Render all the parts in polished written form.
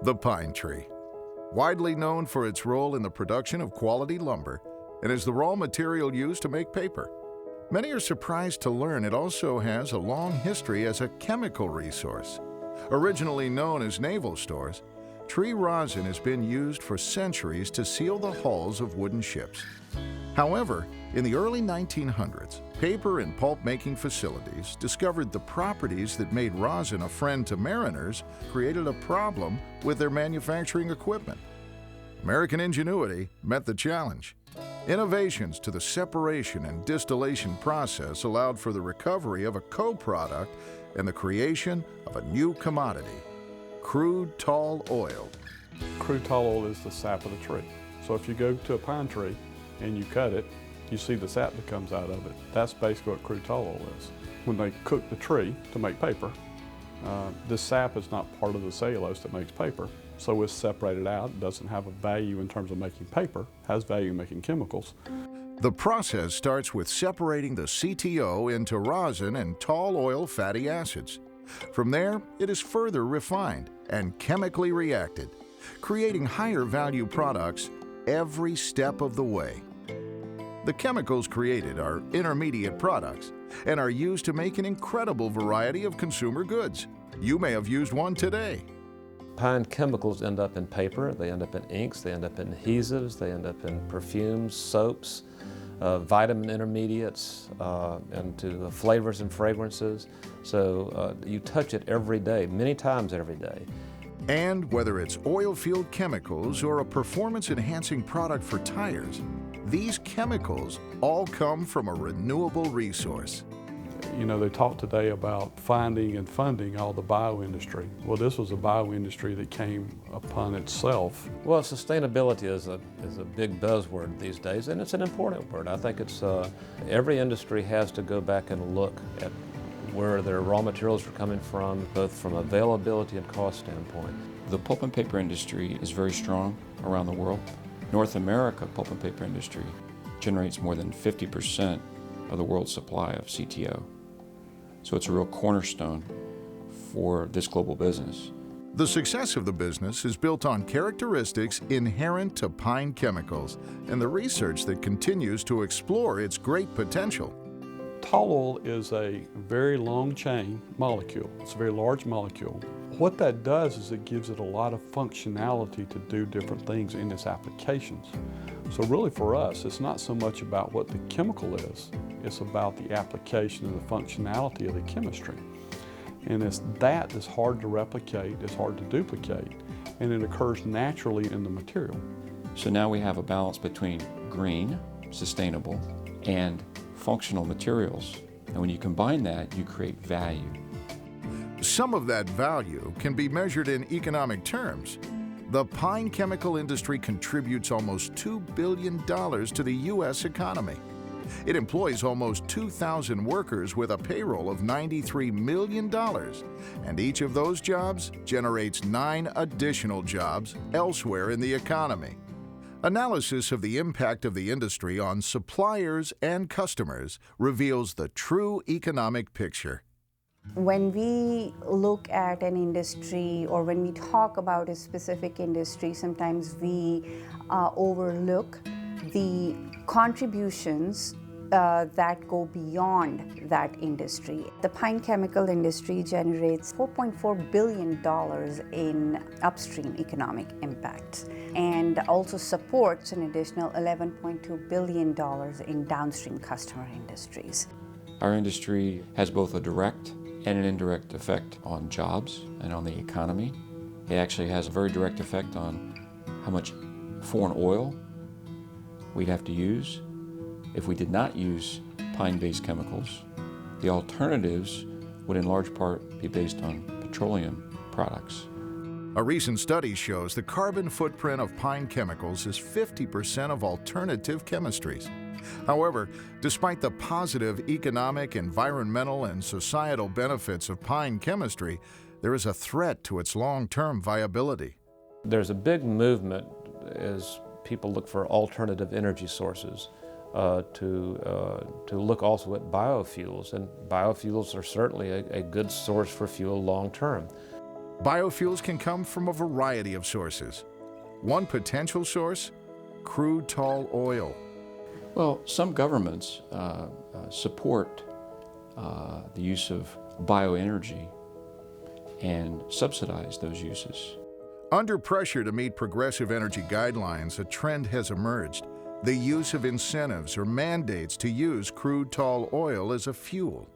The pine tree. Widely known for its role in the production of quality lumber and is the raw material used to make paper. Many are surprised to learn it also has a long history as a chemical resource. Originally known as naval stores, tree rosin has been used for centuries to seal the hulls of wooden ships. However, in the early 1900s, paper and pulp-making facilities discovered the properties that made rosin a friend to mariners created a problem with their manufacturing equipment. American ingenuity met the challenge. Innovations to the separation and distillation process allowed for the recovery of a co-product and the creation of a new commodity, crude tall oil. Crude tall oil is the sap of the tree. So if you go to a pine tree and you cut it, you see the sap that comes out of it. That's basically what crude tall oil is. When they cook the tree to make paper, this sap is not part of the cellulose that makes paper. So it's separated out. It doesn't have a value in terms of making paper, has value in making chemicals. The process starts with separating the CTO into rosin and tall oil fatty acids. From there, it is further refined and chemically reacted, creating higher value products every step of the way. The chemicals created are intermediate products and are used to make an incredible variety of consumer goods. You may have used one today. Pine chemicals end up in paper, they end up in inks, they end up in adhesives, they end up in perfumes, soaps, vitamin intermediates, into flavors and fragrances. So you touch it every day, many times every day. And whether it's oil-field chemicals or a performance-enhancing product for tires, these chemicals all come from a renewable resource. You know, they talk today about finding and funding all the bioindustry. Well, this was a bioindustry that came upon itself. Well, sustainability is a big buzzword these days, and it's an important word. I think it's every industry has to go back and look at where their raw materials are coming from, both from availability and cost standpoint. The pulp and paper industry is very strong around the world. North America pulp and paper industry generates more than 50% of the world's supply of CTO. So it's a real cornerstone for this global business. The success of the business is built on characteristics inherent to pine chemicals and the research that continues to explore its great potential. Tall oil is a very long chain molecule. It's a very large molecule. What that does is it gives it a lot of functionality to do different things in its applications. So really for us, it's not so much about what the chemical is, it's about the application and the functionality of the chemistry. And it's that that's hard to replicate, it's hard to duplicate, and it occurs naturally in the material. So now we have a balance between green, sustainable, and functional materials. And when you combine that, you create value. Some of that value can be measured in economic terms. The pine chemical industry contributes almost $2 billion to the U.S. economy. It employs almost 2,000 workers with a payroll of $93 million, and each of those jobs generates 9 additional jobs elsewhere in the economy. Analysis of the impact of the industry on suppliers and customers reveals the true economic picture. When we look at an industry or when we talk about a specific industry, sometimes we overlook the contributions that go beyond that industry. The pine chemical industry generates $4.4 billion in upstream economic impact and also supports an additional $11.2 billion in downstream customer industries. Our industry has both a direct and an indirect effect on jobs and on the economy. It actually has a very direct effect on how much foreign oil we'd have to use if we did not use pine-based chemicals. The alternatives would in large part be based on petroleum products. A recent study shows the carbon footprint of pine chemicals is 50% of alternative chemistries. However, despite the positive economic, environmental, and societal benefits of pine chemistry, there is a threat to its long-term viability. There's a big movement as people look for alternative energy sources to look also at biofuels, and biofuels are certainly a good source for fuel long-term. Biofuels can come from a variety of sources. One potential source, crude tall oil. Well, some governments support the use of bioenergy and subsidize those uses. Under pressure to meet progressive energy guidelines, a trend has emerged: the use of incentives or mandates to use crude tall oil as a fuel.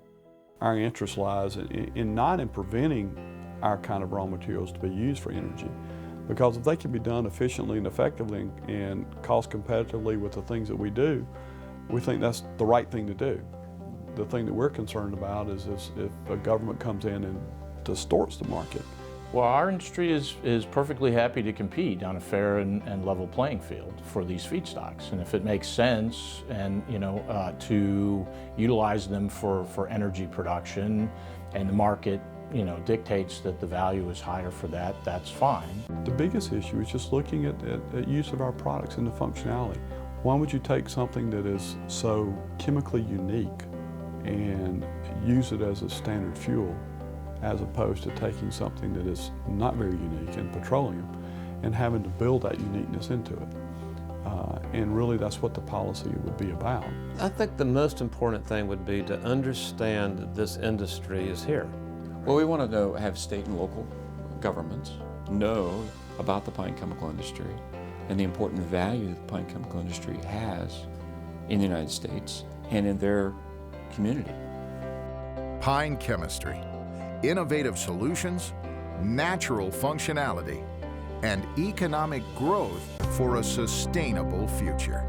Our interest lies in not in preventing our kind of raw materials to be used for energy, because if they can be done efficiently and effectively and cost competitively with the things that we do, we think that's the right thing to do. The thing that we're concerned about is if a government comes in and distorts the market. Well, our industry is perfectly happy to compete on a fair and level playing field for these feedstocks. And if it makes sense and, to utilize them for energy production and the market, dictates that the value is higher for that, that's fine. The biggest issue is just looking at use of our products and the functionality. Why would you take something that is so chemically unique and use it as a standard fuel, as opposed to taking something that is not very unique in petroleum and having to build that uniqueness into it? And really that's what the policy would be about. I think the most important thing would be to understand that this industry is here. Well, we want to have state and local governments know about the pine chemical industry and the important value that the pine chemical industry has in the United States and in their community. Pine chemistry, innovative solutions, natural functionality, and economic growth for a sustainable future.